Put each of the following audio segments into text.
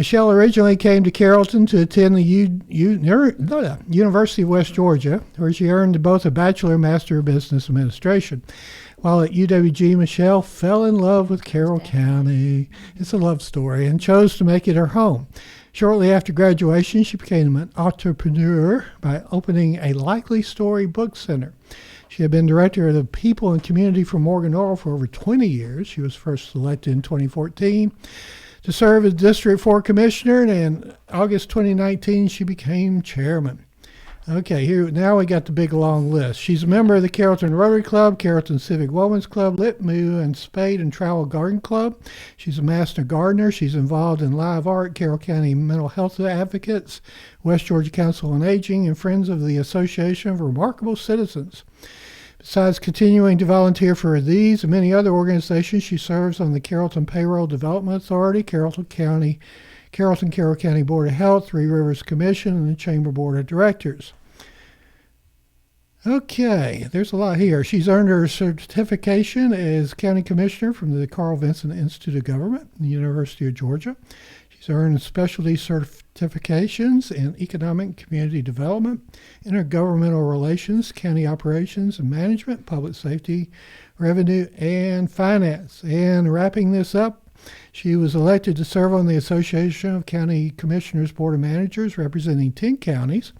Michelle originally came to Carrollton to attend the University of West Georgia, where she earned both a Bachelor and Master of Business Administration. While at UWG, Michelle fell in love with Carroll County. It's a love story, and chose to make it her home. Shortly after graduation, she became an entrepreneur by opening a Likely Story book center. She had been director of the People and Community for Morgan Oil for over 20 years. She was first elected in 2014 to serve as District 4 Commissioner, and in August 2019, she became chairman. Okay, here now we got the big long list. She's a member of the Carrollton Rotary Club, Carrollton Civic Women's Club, Litmu and Spade and Trowel Garden Club. She's a master gardener. She's involved in live art, Carroll County Mental Health Advocates, West Georgia Council on Aging, and Friends of the Association of Remarkable Citizens. Besides continuing to volunteer for these and many other organizations, she serves on the Carrollton Payroll Development Authority, Carroll County Board of Health, Three Rivers Commission, and the Chamber Board of Directors. Okay, there's a lot here. She's earned her certification as County Commissioner from the Carl Vinson Institute of Government, the University of Georgia. She's earned specialty certifications in economic and community development, intergovernmental relations, county operations and management, public safety, revenue, and finance. And wrapping this up, she was elected to serve on the Association of County Commissioners Board of Managers, representing 10 counties,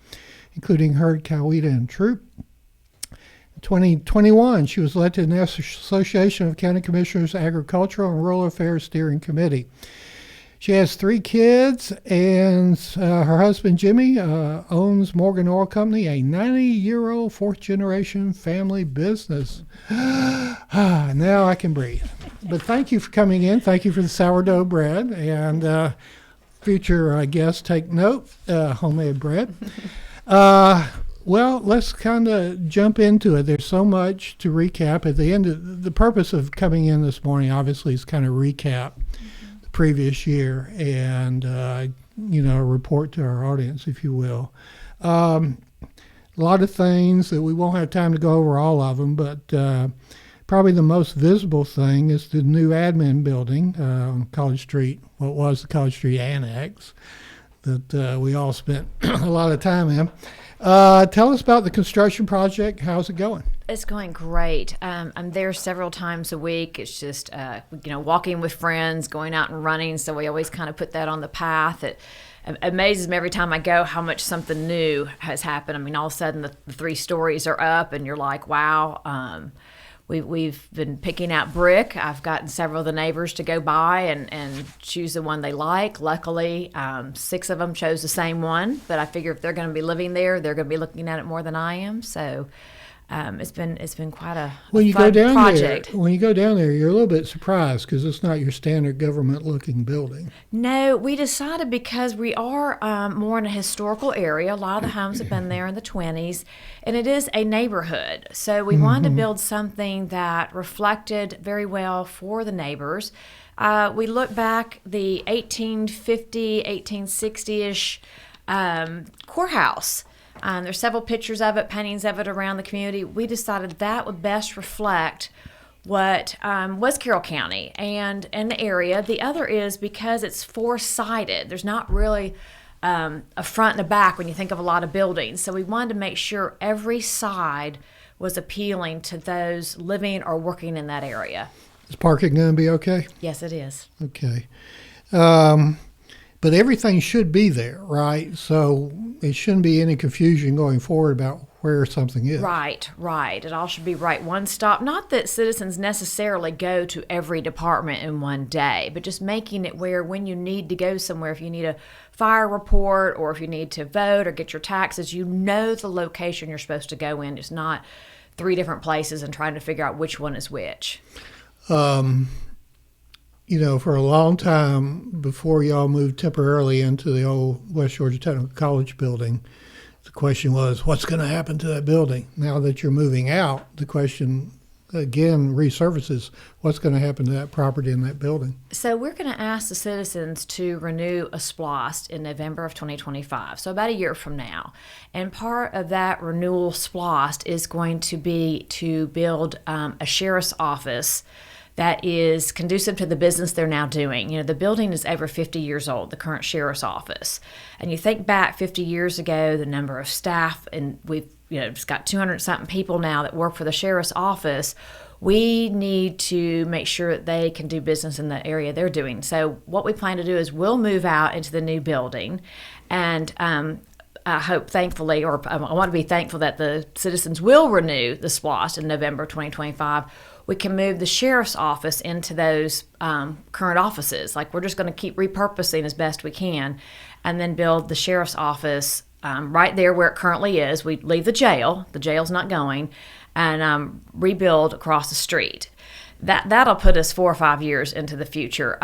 including Heard, Coweta, and Troup. In 2021, she was elected in the Association of County Commissioners Agricultural and Rural Affairs Steering Committee. She has 3 kids, and her husband, Jimmy, owns Morgan Oil Company, a 90-year-old fourth-generation family business. Now I can breathe. But thank you for coming in. Thank you for the sourdough bread. And future guests, take note, homemade bread. Well, let's kind of jump into it. There's so much to recap. At the end, the purpose of coming in this morning, obviously, is kind of recap previous year and report to our audience, if you will. A lot of things that we won't have time to go over all of them, but probably the most visible thing is the new admin building on College Street, what was the College Street Annex, that we all spent a lot of time in. Tell us about the construction project. How's it going? It's going great. I'm there several times a week. It's just, walking with friends, going out and running. So we always kind of put that on the path. It amazes me every time I go how much something new has happened. I mean, all of a sudden the 3 stories are up and you're like, wow. We've been picking out brick. I've gotten several of the neighbors to go by and choose the one they like. Luckily, 6 of them chose the same one, but I figure if they're going to be living there, they're going to be looking at it more than I am. So it's been quite a fun project. When you go down there, you're a little bit surprised because it's not your standard government-looking building. No, we decided because we are more in a historical area. A lot of the homes have been there in the 20s, and it is a neighborhood. So we wanted to build something that reflected very well for the neighbors. We look back the 1850, 1860-ish courthouse. There's several pictures of it, paintings of it around the community. We decided that would best reflect what was Carroll County and the area. The other is because it's 4-sided. There's not really a front and a back when you think of a lot of buildings. So we wanted to make sure every side was appealing to those living or working in that area. Is parking going to be okay? Yes, it is. Okay. But everything should be there, right? So it shouldn't be any confusion going forward about where something is. Right. It all should be right one stop. Not that citizens necessarily go to every department in one day, but just making it where when you need to go somewhere, if you need a fire report or if you need to vote or get your taxes, you know the location you're supposed to go in. It's not 3 different places and trying to figure out which one is which. For a long time before y'all moved temporarily into the old West Georgia Technical College building, the question was, what's going to happen to that building? Now that you're moving out, the question again resurfaces, what's going to happen to that property in that building? So we're going to ask the citizens to renew a SPLOST in November of 2025, so about a year from now. And part of that renewal SPLOST is going to be to build a sheriff's office that is conducive to the business they're now doing. The building is over 50 years old, the current sheriff's office. And you think back 50 years ago, the number of staff, and we've just got 200-something people now that work for the sheriff's office. We need to make sure that they can do business in the area they're doing. So what we plan to do is we'll move out into the new building, and I hope, thankfully, or I want to be thankful that the citizens will renew the SPLOST in November 2025. We can move the sheriff's office into those current offices. Like, we're just going to keep repurposing as best we can, and then build the sheriff's office right there where it currently is. We leave the jail's not going, and rebuild across the street. That'll put us 4 or 5 years into the future.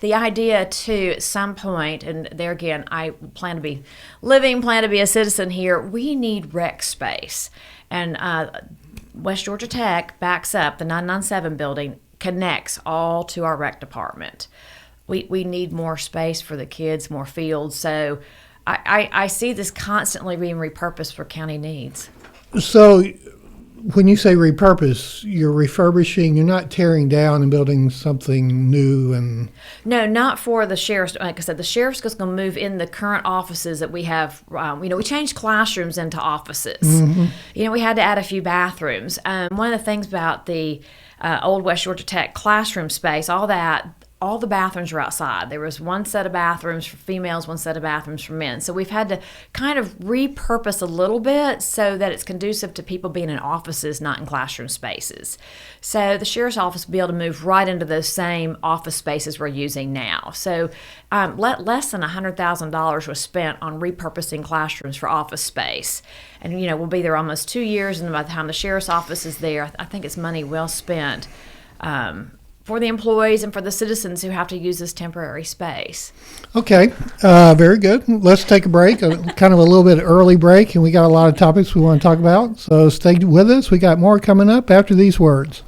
The idea too, at some point, and there again, I plan to be a citizen here. We need rec space, and West Georgia Tech backs up. The 997 building connects all to our rec department. We need more space for the kids, more fields. So I see this constantly being repurposed for county needs. So when you say repurpose, you're refurbishing, you're not tearing down and building something new? And no, not for the sheriff's. Like I said, the sheriff's just going to move in the current offices that we have. We changed classrooms into offices. Mm-hmm. We had to add a few bathrooms. One of the things about the old West Georgia Tech classroom space, all the bathrooms were outside. There was one set of bathrooms for females, one set of bathrooms for men. So we've had to kind of repurpose a little bit so that it's conducive to people being in offices, not in classroom spaces. So the sheriff's office will be able to move right into those same office spaces we're using now. So less than $100,000 was spent on repurposing classrooms for office space. And, we'll be there almost 2 years, and by the time the sheriff's office is there, I think it's money well spent for the employees and for the citizens who have to use this temporary space. Okay, very good. Let's take a break, kind of a little bit early break, and we got a lot of topics we want to talk about. So stay with us. We got more coming up after these words.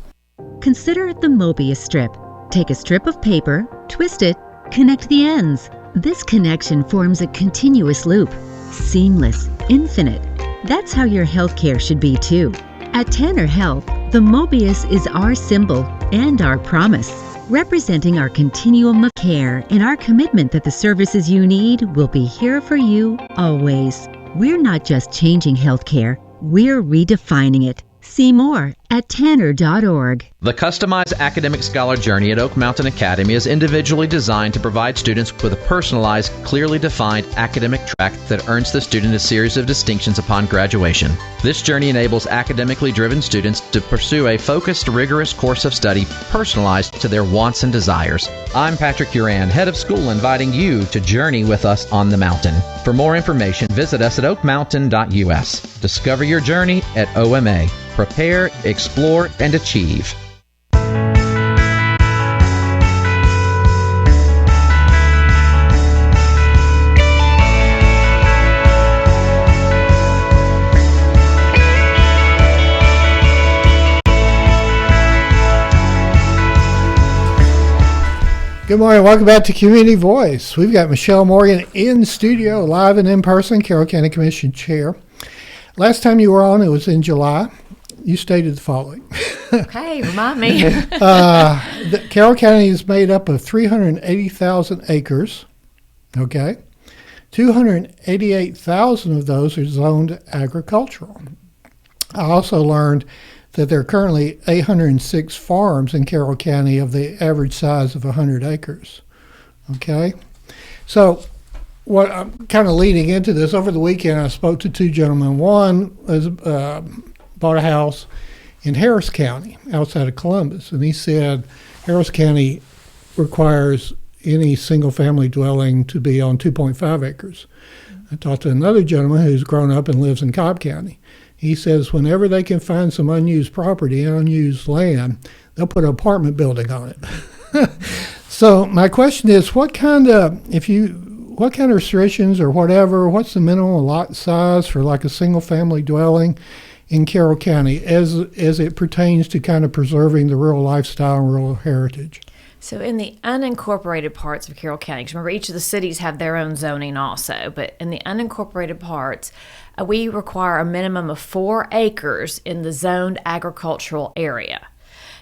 Consider the Mobius strip. Take a strip of paper, twist it, connect the ends. This connection forms a continuous loop. Seamless, infinite. That's how your healthcare should be too. At Tanner Health, the Mobius is our symbol and our promise, representing our continuum of care and our commitment that the services you need will be here for you always. We're not just changing healthcare, we're redefining it. See more at tanner.org. The customized academic scholar journey at Oak Mountain Academy is individually designed to provide students with a personalized, clearly defined academic track that earns the student a series of distinctions upon graduation. This journey enables academically driven students to pursue a focused, rigorous course of study personalized to their wants and desires. I'm Patrick Uran, head of school, inviting you to journey with us on the mountain. For more information, visit us at oakmountain.us. Discover your journey at OMA. Prepare, explore, and achieve. Good morning. Welcome back to Community Voice. We've got Michelle Morgan in studio, live and in person, Carroll County Commission Chair. Last time you were on, it was in July. You stated the following. Okay, remind me. Carroll County is made up of 380,000 acres, okay? 288,000 of those are zoned agricultural. I also learned that there are currently 806 farms in Carroll County of the average size of 100 acres, okay? So what I'm kind of leading into this, over the weekend I spoke to two gentlemen. One was bought a house in Harris County outside of Columbus, and he said Harris County requires any single family dwelling to be on 2.5 acres. I talked to another gentleman who's grown up and lives in Cobb County. He says whenever they can find some unused property, unused land, they'll put an apartment building on it. So my question is, what kind of restrictions or whatever, what's the minimum lot size for like a single family dwelling in Carroll County as it pertains to kind of preserving the rural lifestyle and rural heritage? So in the unincorporated parts of Carroll County, because remember each of the cities have their own zoning also, but in the unincorporated parts, we require a minimum of 4 acres in the zoned agricultural area.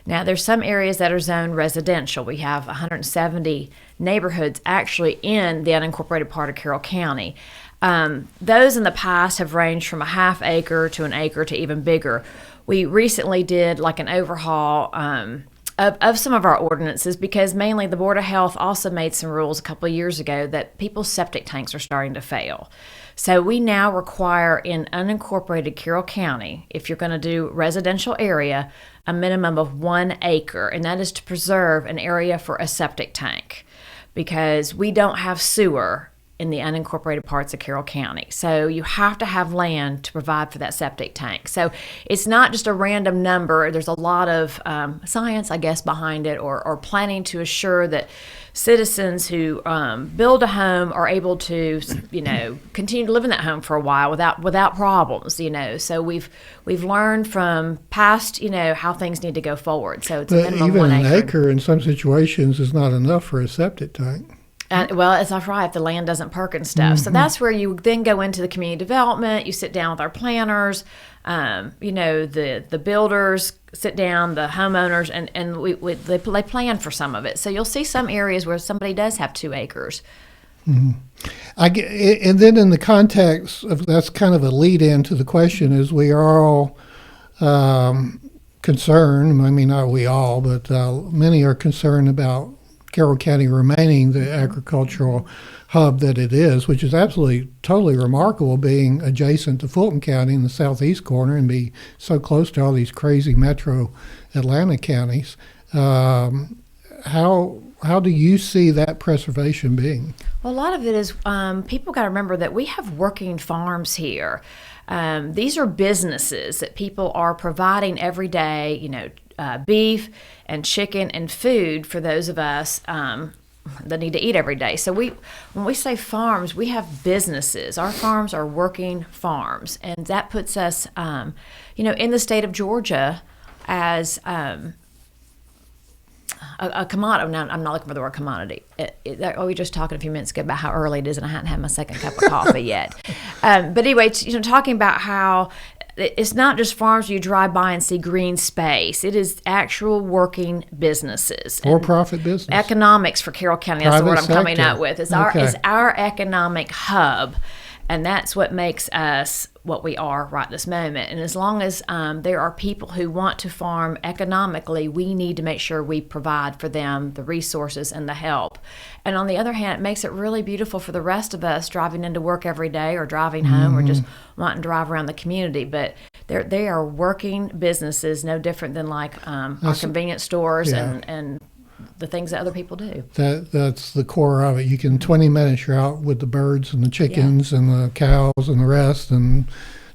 Now, there's some areas that are zoned residential. We have 170 neighborhoods actually in the unincorporated part of Carroll County. Those in the past have ranged from a half acre to an acre to even bigger. We recently did like an overhaul of some of our ordinances, because mainly the Board of Health also made some rules a couple of years ago that people's septic tanks are starting to fail. So we now require in unincorporated Carroll County, if you're going to do residential area, a minimum of 1 acre, and that is to preserve an area for a septic tank, because we don't have sewer in the unincorporated parts of Carroll County. So you have to have land to provide for that septic tank. So it's not just a random number. There's a lot of science, I guess, behind it, or planning to assure that citizens who build a home are able to, continue to live in that home for a while without problems. So we've learned from past, how things need to go forward. So it's a minimum even 1 an acre. acre in some situations is not enough for a septic tank. Well, it's all right if the land doesn't perk and stuff. So that's where you then go into the community development. You sit down with our planners, the builders sit down, the homeowners, and they plan for some of it. So you'll see some areas where somebody does have 2 acres. And then in the context of, that's kind of a lead in to the question, is we are all concerned, I mean, not we all, but many are concerned about Carroll County remaining the agricultural hub that it is, which is absolutely totally remarkable, being adjacent to Fulton County in the southeast corner and be so close to all these crazy metro Atlanta counties. How do you see that preservation being? Well, a lot of it is people got to remember that we have working farms here. These are businesses that people are providing every day, beef and chicken and food for those of us that need to eat every day. So when we say farms, we have businesses. Our farms are working farms, and that puts us, in the state of Georgia as a commodity. Now, I'm not looking for the word commodity. We were just talking a few minutes ago about how early it is, and I hadn't had my second cup of coffee yet. But anyway, talking about how it's not just farms where you drive by and see green space. It is actual working businesses. For-profit business. Economics for Carroll County. That's the word I'm coming sector. up with. It's Okay. our economic hub. And that's what makes us what we are right this moment. And as long as there are people who want to farm economically, we need to make sure we provide for them the resources and the help. And on the other hand, it makes it really beautiful for the rest of us driving into work every day or driving home or just wanting to drive around the community. But they are working businesses, no different than like our convenience stores and the things that other people do. That's the core of it. You can 20 minutes you're out with the birds and the chickens and the cows and the rest, and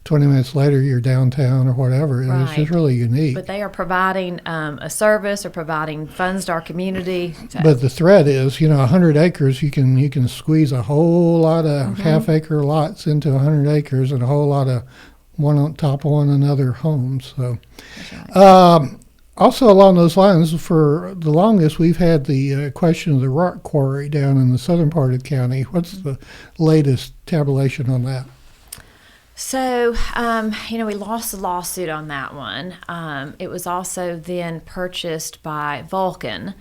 20 minutes later you're downtown or whatever. Right. It's just really unique. But they are providing a service or providing funds to our community. So. But the threat is, 100 acres, you can squeeze a whole lot of half-acre lots into 100 acres and a whole lot of one on top of one another homes. So. That's right. Also along those lines, for the longest, we've had the question of the rock quarry down in the southern part of the county. What's the latest tabulation on that? So, we lost the lawsuit on that one. It was also then purchased by Vulcan.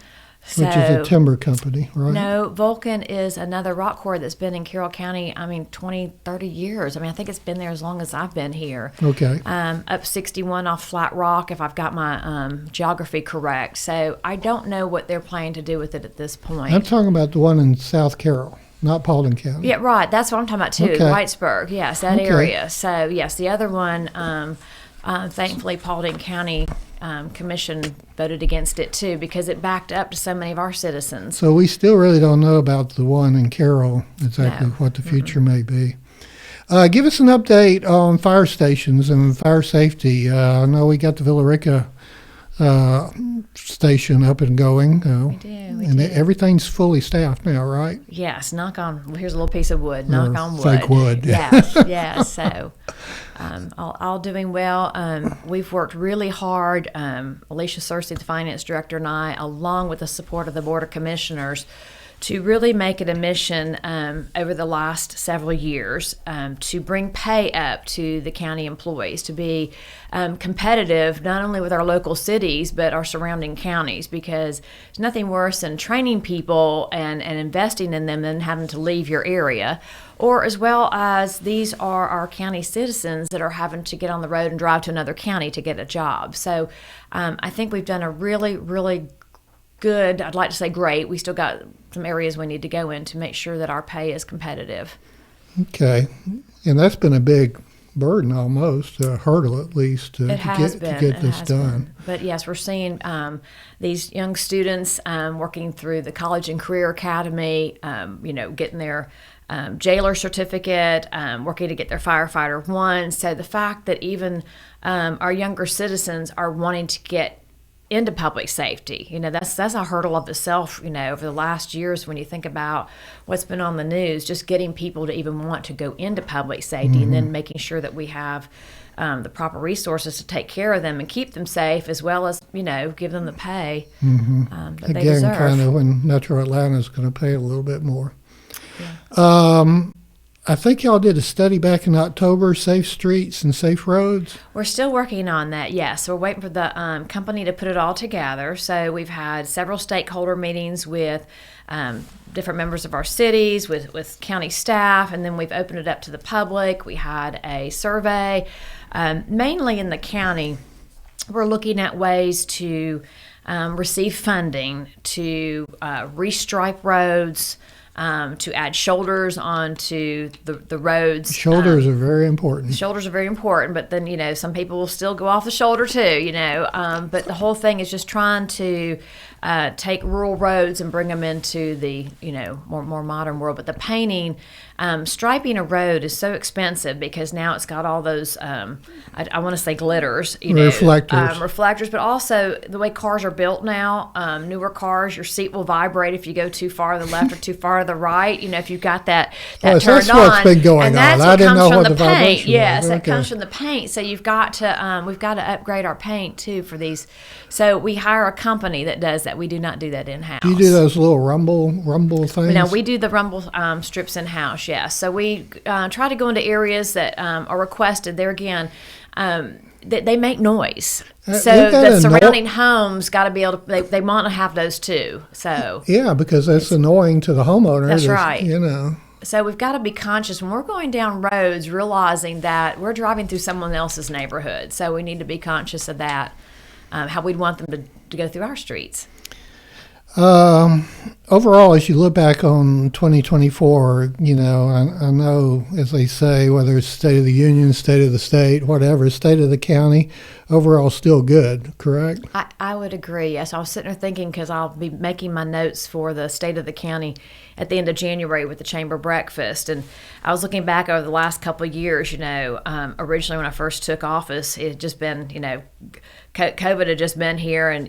Which is a timber company, right? No, Vulcan is another rock quarry that's been in Carroll County, 20, 30 years. I think it's been there as long as I've been here. Okay. Up 61 off Flat Rock, if I've got my geography correct. So I don't know what they're planning to do with it at this point. I'm talking about the one in South Carroll, not Paulding County. Yeah, right. That's what I'm talking about, too. Okay. Whitesburg. Yes, that area. So, yes, the other one, thankfully, Paulding County Commission voted against it, too, because it backed up to so many of our citizens. So we still really don't know about the one in Carroll, exactly what the future may be. Give us an update on fire stations and fire safety. I know we got the Villarica station up and going. We do. Everything's fully staffed now, right? Yes, knock on, here's a little piece of wood, knock on wood. Fake wood. Yes, so all doing well. We've worked really hard, Alicia Searcy, the finance director, and I, along with the support of the Board of Commissioners, to really make it a mission over the last several years to bring pay up to the county employees, to be competitive not only with our local cities but our surrounding counties, because there's nothing worse than training people and investing in them than having to leave your area. Or as well as these are our county citizens that are having to get on the road and drive to another county to get a job. So I think we've done a really, really good, I'd like to say great. We still got some areas we need to go in to make sure that our pay is competitive. Okay. And that's been a big burden almost, a hurdle at least, to get this done. But yes, we're seeing these young students working through the College and Career Academy, getting their jailer certificate, working to get their firefighter 1. So the fact that even our younger citizens are wanting to get into public safety, that's a hurdle of itself, over the last years when you think about what's been on the news, just getting people to even want to go into public safety, and then making sure that we have the proper resources to take care of them and keep them safe, as well as, give them the pay that they deserve. Again, kind of when Metro Atlanta is going to pay a little bit more. Yeah. I think y'all did a study back in October, Safe Streets and Safe Roads. We're still working on that, yes. We're waiting for the company to put it all together. So we've had several stakeholder meetings with different members of our cities, with county staff, and then we've opened it up to the public. We had a survey. Mainly in the county, we're looking at ways to receive funding to restripe roads, to add shoulders onto the roads. Shoulders are very important. Shoulders are very important, but then, some people will still go off the shoulder too, but the whole thing is just trying to take rural roads and bring them into the, more modern world. But the painting, striping a road is so expensive because now it's got all those, I want to say glitters, reflectors, but also the way cars are built now, newer cars, your seat will vibrate if you go too far to the left or too far to the right. If you've got that turned on. That's what's been going and that's on. What I didn't comes know from what the the paint. vibration Yes, was. that comes from the paint. So we've got to upgrade our paint too for these. So we hire a company that does that. We do not do that in-house. Do you do those little rumble things? No, we do the rumble strips in-house, yes. So we try to go into areas that are requested. There again, they make noise. So the surrounding homes got to be able to, they want to have those too. So yeah, because that's annoying to the homeowner. That's right. So we've got to be conscious when we're going down roads, realizing that we're driving through someone else's neighborhood. So we need to be conscious of that, how we'd want them to go through our streets. Overall, as you look back on 2024, I know, as they say, whether it's State of the Union, State of the State, whatever, State of the County, overall still good, correct? I would agree, yes. I was sitting there thinking, because I'll be making my notes for the State of the County at the end of January with the Chamber Breakfast, and I was looking back over the last couple of years, originally when I first took office, it had just been, COVID had just been here, and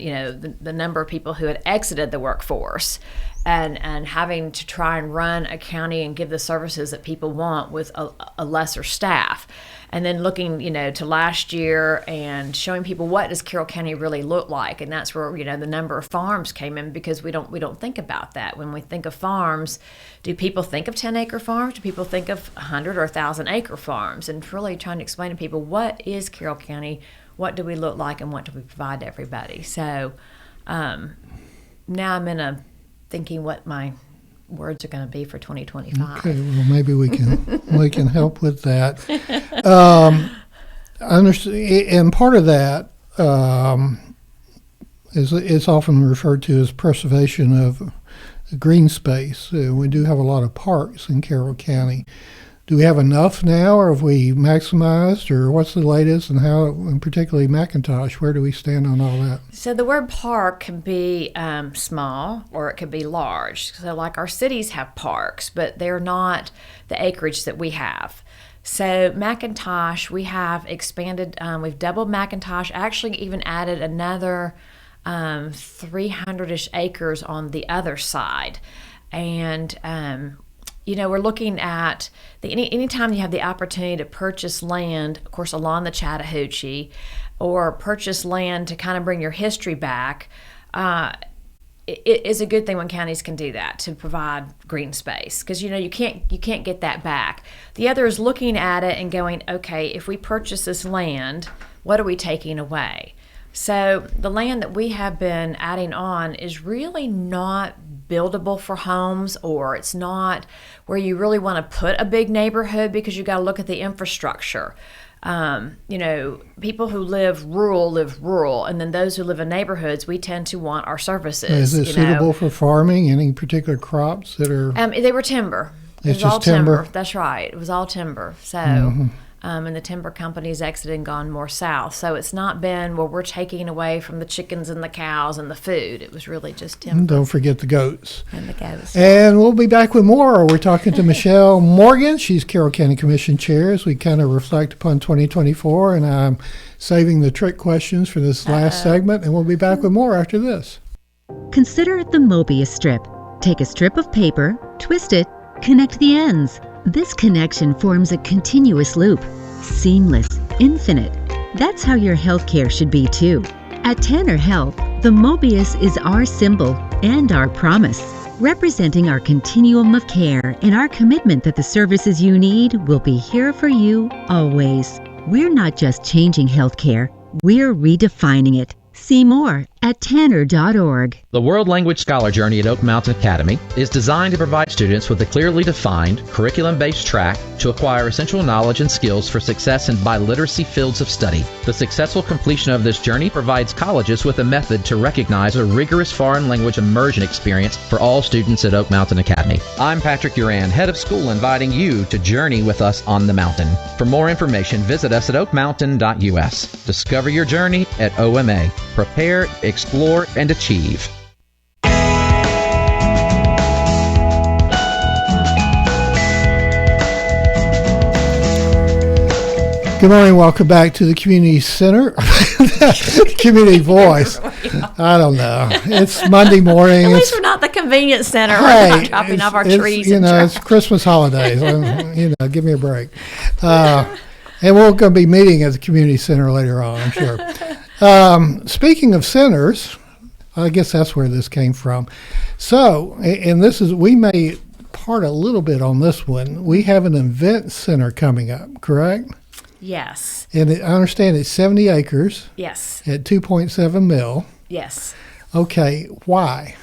the number of people who had exited the workforce, and having to try and run a county and give the services that people want with a lesser staff, and then looking to last year and showing people what does Carroll County really look like, and that's where the number of farms came in, because we don't think about that. When we think of farms, do people think of 10-acre farms? Do people think of 100 or 1,000-acre farms? And really trying to explain to people, what is Carroll County? What do we look like, and what do we provide to everybody? So now I'm thinking what my words are going to be for 2025. Okay, well, maybe we can help with that. I understand, and part of that is often referred to as preservation of green space. We do have a lot of parks in Carroll County. Do we have enough now, or have we maximized, or what's the latest, and how, and particularly McIntosh, where do we stand on all that? So the word park can be small, or it could be large. So like our cities have parks, but they're not the acreage that we have. So McIntosh, we have expanded, we've doubled McIntosh, actually even added another 300-ish acres on the other side. And we're looking at anytime you have the opportunity to purchase land, of course, along the Chattahoochee, or purchase land to kind of bring your history back. it is a good thing when counties can do that to provide green space, because you can't get that back. The other is looking at it and going, okay, if we purchase this land, what are we taking away? So the land that we have been adding on is really not buildable for homes, or it's not where you really want to put a big neighborhood, because you got to look at the infrastructure. People who live rural, and then those who live in neighborhoods, we tend to want our services. Is it suitable for farming? Any particular crops that are? They were timber. It was just all timber? That's right. It was all timber. So, and the timber companies exited and gone more south. So it's not been where we're taking away from the chickens and the cows and the food. It was really just timber. And don't forget the goats. And the goats. And we'll be back with more. We're talking to Michelle Morgan. She's Carroll County Commission Chair, as we kind of reflect upon 2024. And I'm saving the trick questions for this last segment. And we'll be back with more after this. Consider the Mobius strip. Take a strip of paper, twist it, connect the ends. This connection forms a continuous loop. Seamless, infinite. That's how your healthcare should be too. At Tanner Health, the Mobius is our symbol and our promise, representing our continuum of care and our commitment that the services you need will be here for you always. We're not just changing healthcare, we're redefining it. See more at tanner.org. The World Language Scholar Journey at Oak Mountain Academy is designed to provide students with a clearly defined, curriculum-based track to acquire essential knowledge and skills for success in biliteracy fields of study. The successful completion of this journey provides colleges with a method to recognize a rigorous foreign language immersion experience for all students at Oak Mountain Academy. I'm Patrick Duran, head of school, inviting you to journey with us on the mountain. For more information, visit us at oakmountain.us. Discover your journey at OMA. Prepare, explore, and achieve. Good morning. Welcome back to the Community Center. Community Voice. I don't know. It's Monday morning. At least we're not the convenience center. Hey, we're not chopping off our trees. It's Christmas holidays. Give me a break. And we're going to be meeting at the Community Center later on, I'm sure. Speaking of centers, I guess that's where this came from. So, and we may part a little bit on this one. We have an event center coming up, correct? Yes. And I understand it's 70 acres. Yes. At 2.7 mil. Yes. Okay, why?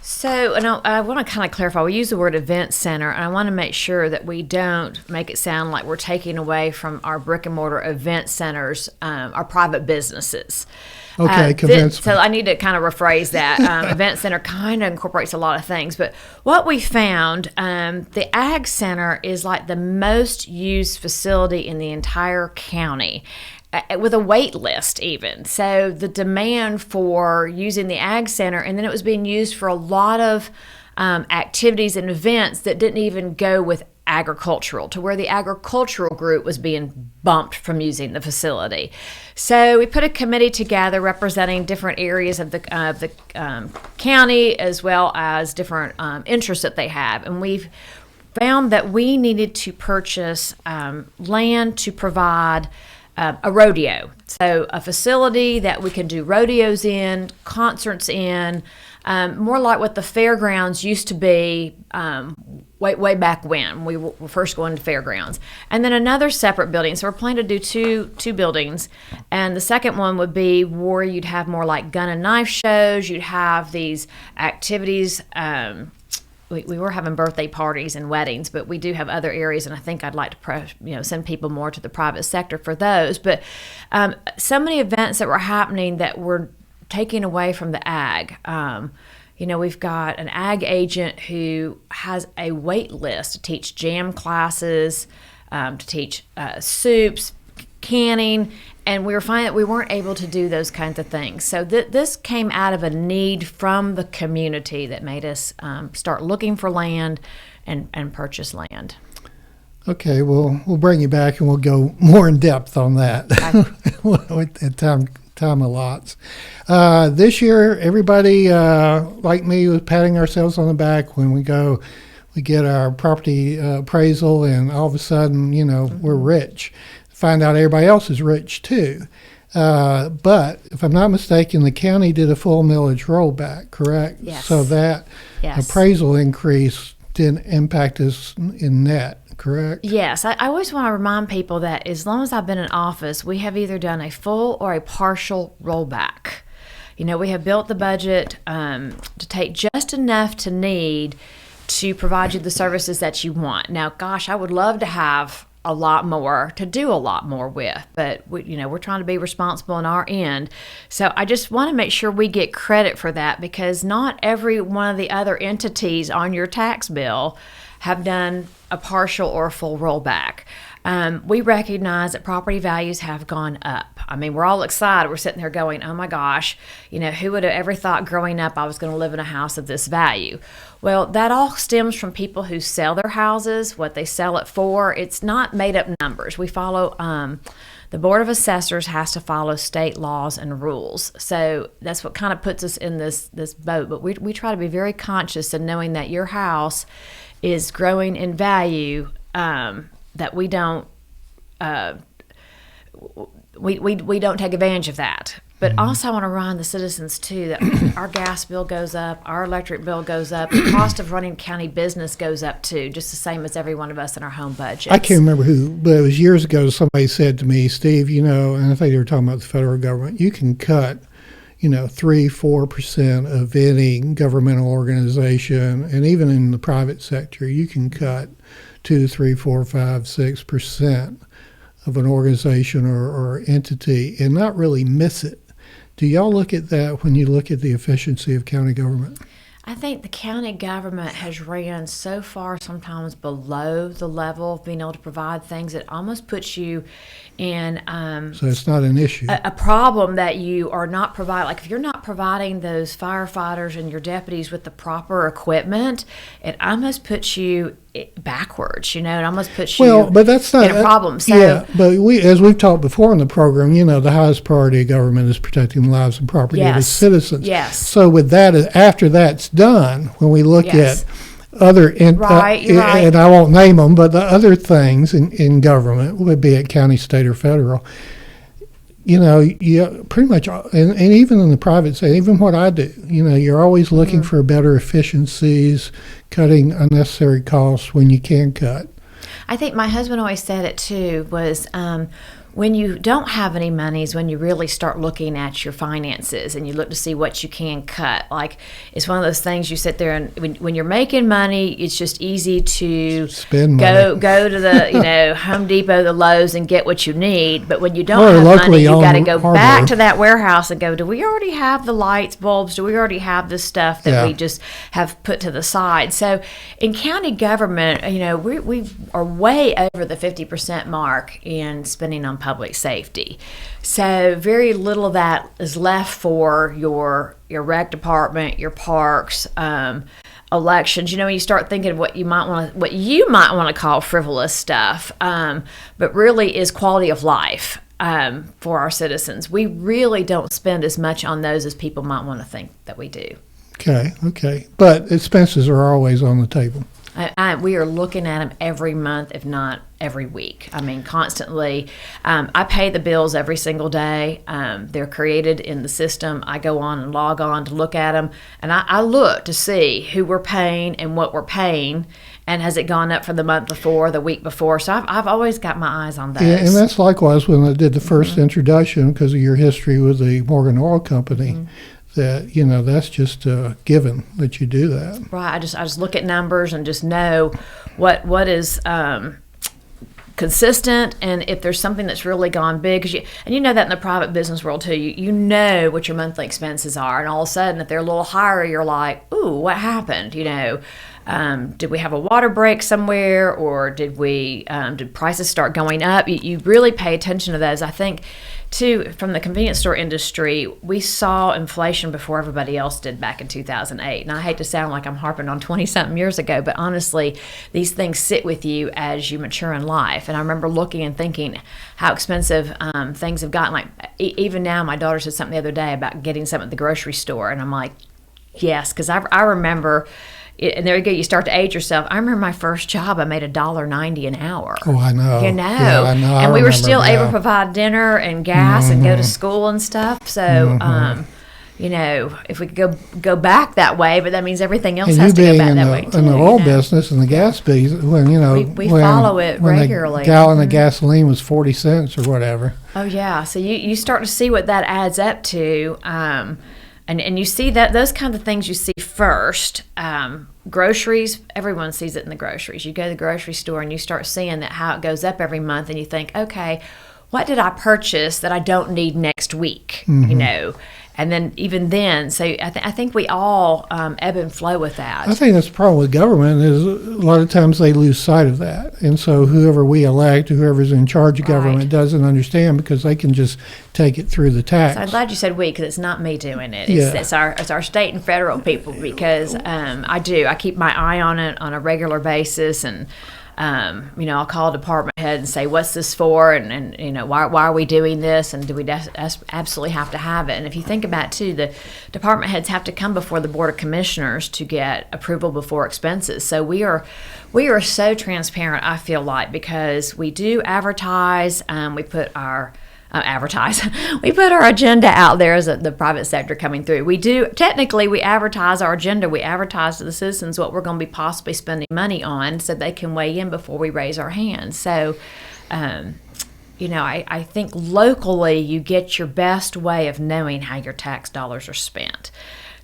So, and I want to kind of clarify, we use the word event center, and I want to make sure that we don't make it sound like we're taking away from our brick and mortar event centers, our private businesses. Okay, so I need to kind of rephrase that. Event center kind of incorporates a lot of things, but what we found, the Ag Center is like the most used facility in the entire county, with a wait list even. So the demand for using the Ag Center, and then it was being used for a lot of activities and events that didn't even go with agricultural, to where the agricultural group was being bumped from using the facility. So we put a committee together representing different areas of the county, as well as different interests that they have, and we've found that we needed to purchase land to provide a rodeo. So a facility that we can do rodeos in, concerts in, more like what the fairgrounds used to be way back when we were first going to fairgrounds. And then another separate building. So we're planning to do two buildings. And the second one would be where you'd have more like gun and knife shows. You'd have these activities. We were having birthday parties and weddings, but we do have other areas, and I think I'd like to send people more to the private sector for those. But so many events that were happening that were taking away from the ag. We've got an ag agent who has a wait list to teach jam classes, to teach soups, canning, and we were finding that we weren't able to do those kinds of things. So this came out of a need from the community that made us start looking for land and purchase land. Okay, well, we'll bring you back and we'll go more in depth on that at time allots. This year, everybody like me was patting ourselves on the back when we get our property appraisal, and all of a sudden, we're rich. Find out everybody else is rich too. But if I'm not mistaken, the county did a full millage rollback, correct? Yes. So that Yes. appraisal increase didn't impact us in net, correct? Yes, I always want to remind people that as long as I've been in office, we have either done a full or a partial rollback. We have built the budget to take just enough to need to provide you the services that you want. Now, gosh, I would love to have a lot more to do a lot more with, but we're trying to be responsible on our end. So I just want to make sure we get credit for that, because not every one of the other entities on your tax bill have done a partial or a full rollback. We recognize that property values have gone up. I mean, we're all excited. We're sitting there going, oh my gosh, who would have ever thought growing up I was going to live in a house of this value? Well, that all stems from people who sell their houses, what they sell it for. It's not made up numbers. We follow, the Board of Assessors has to follow state laws and rules. So that's what kind of puts us in this boat. But we try to be very conscious of knowing that your house is growing in value, that we don't we don't take advantage of that. But also I want to remind the citizens too that our gas bill goes up, our electric bill goes up, the cost of running county business goes up too, just the same as every one of us in our home budgets. I can't remember who, but it was years ago somebody said to me, Steve, and I think they were talking about the federal government, you can cut 3-4% of any governmental organization, and even in the private sector, you can cut 2, 3, 4, 5, 6% of an organization or entity and not really miss it. Do y'all look at that when you look at the efficiency of county government? I think the county government has ran so far sometimes below the level of being able to provide things that almost puts you in so it's not an issue. A problem that you are not providing. Like if you're not providing those firefighters and your deputies with the proper equipment, it almost puts you backwards, it almost puts you but that's not in a problem. So, yeah, but as we've talked before in the program, the highest priority of government is protecting the lives and property of its citizens. Yes. So with that, after that's done, when we look at other, right. and I won't name them, but the other things in government, would be it county, state, or federal, you pretty much, and even in the private sector, even what I do, you're always looking for better efficiencies, cutting unnecessary costs when you can cut. I think my husband always said it too, was when you don't have any money is when you really start looking at your finances and you look to see what you can cut. Like, it's one of those things you sit there and when you're making money, it's just easy to spend money. Go to the Home Depot, the Lowe's, and get what you need. But when you don't have money, you got to go back to that warehouse and go, do we already have the lights, bulbs? Do we already have this stuff that we just have put to the side? So in county government, we are way over the 50% mark in spending on public safety. So very little of that is left for your rec department, your parks, elections. When you start thinking of what you might want to call frivolous stuff, but really is quality of life for our citizens. We really don't spend as much on those as people might want to think that we do. Okay. But expenses are always on the table. We are looking at them every month, if not every week. I mean, constantly. I pay the bills every single day. They're created in the system. I go on and log on to look at them, and I look to see who we're paying and what we're paying, and has it gone up for the month before, the week before. So I've always got my eyes on those. Yeah, and that's likewise when I did the first introduction, because of your history with the Morgan Oil Company. That that's just a given that you do that. Right. I just look at numbers and just know what is consistent, and if there's something that's really gone big, and you know that in the private business world too, you know what your monthly expenses are, and all of a sudden if they're a little higher, you're like, ooh, what happened? Did we have a water break somewhere, or did prices start going up? You really pay attention to those. I think too, from the convenience store industry, we saw inflation before everybody else did back in 2008. And I hate to sound like I'm harping on 20-something years ago, but honestly, these things sit with you as you mature in life. And I remember looking and thinking how expensive things have gotten. Like, even now, my daughter said something the other day about getting something at the grocery store. And I'm like, yes, because I remember, and there you go. You start to age yourself. I remember my first job. I made $1.90 an hour. Oh, I know. You know, Yeah, I know. and I we were remember, still able to yeah. provide dinner and gas and go to school and stuff. So, you know, if we could go back that way, but that means everything else And has you to go being back in that the, way too. in the oil you know? business and the gas fees, when, you know, We follow it when regularly. a gallon of gasoline was 40 cents or whatever. Oh yeah, so you start to see what that adds up to, and you see that those kind of things you see first. Groceries, everyone sees it in the groceries. You go to the grocery store and you start seeing that how it goes up every month, and you think, okay, what did I purchase that I don't need next week? You know. And then even then, so I think we all ebb and flow with that. I think that's the problem with government is a lot of times they lose sight of that. And so whoever we elect, whoever's in charge of government Right. doesn't understand because they can just take it through the tax. So I'm glad you said we, because it's not me doing it. Yeah. It's our state and federal people, because I keep my eye on it on a regular basis, and you know, I'll call a department head and say, what's this for? And you know, why are we doing this? And do we absolutely have to have it? And if you think about it too, the department heads have to come before the Board of Commissioners to get approval before expenses. So we are so transparent, I feel like, because we do advertise. We put our we put our agenda out there as the private sector coming through. We advertise our agenda. We advertise to the citizens what we're going to be possibly spending money on, so they can weigh in before we raise our hands. So, you know, I think locally you get your best way of knowing how your tax dollars are spent.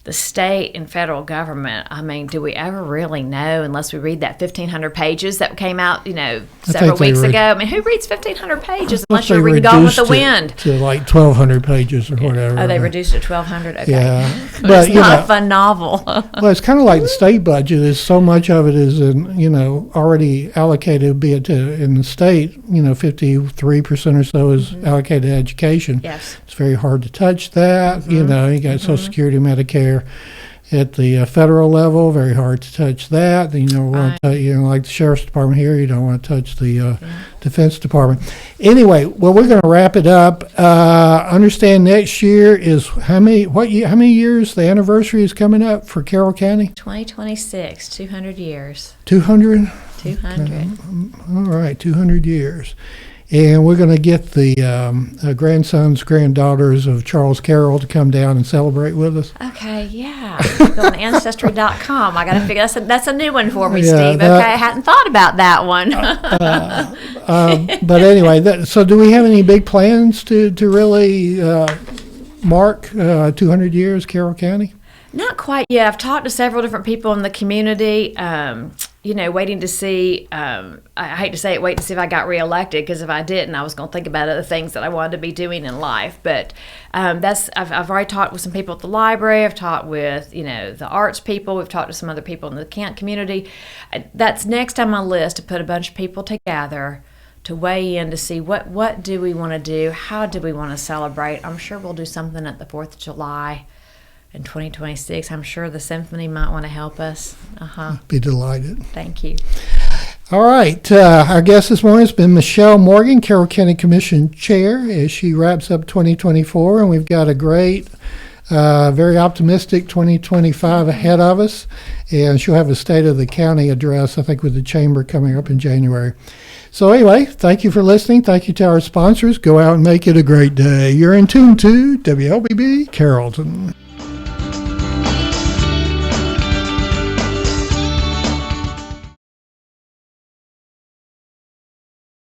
The state and federal government, I mean, do we ever really know unless we read that 1,500 pages that came out, you know, several weeks ago? I mean, who reads 1,500 pages unless you're reading Gone with the Wind? To like 1,200 pages or whatever. Oh, they reduced it to 1,200? Okay. Yeah. But it's not a fun novel. Well, it's kind of like the state budget. Is so much of it is in, you know, already allocated, be it in the state, you know, 53% or so is allocated to education. Yes. It's very hard to touch that. You know, you got Social Security, Medicare. At the federal level, very hard to touch that. You know, like the sheriff's department here, you don't want to touch the defense department. Anyway, well, we're going to wrap it up. Understand next year is how many years the anniversary is coming up for Carroll County? 2026, 200 years. 200. 200. All right, 200 years. And we're going to get the grandsons, granddaughters of Charles Carroll to come down and celebrate with us. Okay, yeah. Go on Ancestry.com. I got to figure that's a new one for me, Yeah, Steve. Okay, I hadn't thought about that one. But anyway, so do we have any big plans to really mark 200 years, Carroll County? Not quite yet. I've talked to several different people in the community. You know, waiting to see. I hate to say it, wait to see if I got reelected, because if I didn't, I was going to think about other things that I wanted to be doing in life. But I've already talked with some people at the library. I've talked with, you know, the arts people. We've talked to some other people in the Kent community. That's next on my list, to put a bunch of people together to weigh in to see what do we want to do, how do we want to celebrate. I'm sure we'll do something at the 4th of July. In 2026, I'm sure the symphony might want to help us. Be delighted. Thank you. All right. Our guest this morning has been Michelle Morgan, Carroll County Commission Chair, as she wraps up 2024. And we've got a great, very optimistic 2025 ahead of us. And she'll have a State of the County address, I think, with the Chamber coming up in January. So anyway, thank you for listening. Thank you to our sponsors. Go out and make it a great day. You're in tune to WLBB Carrollton.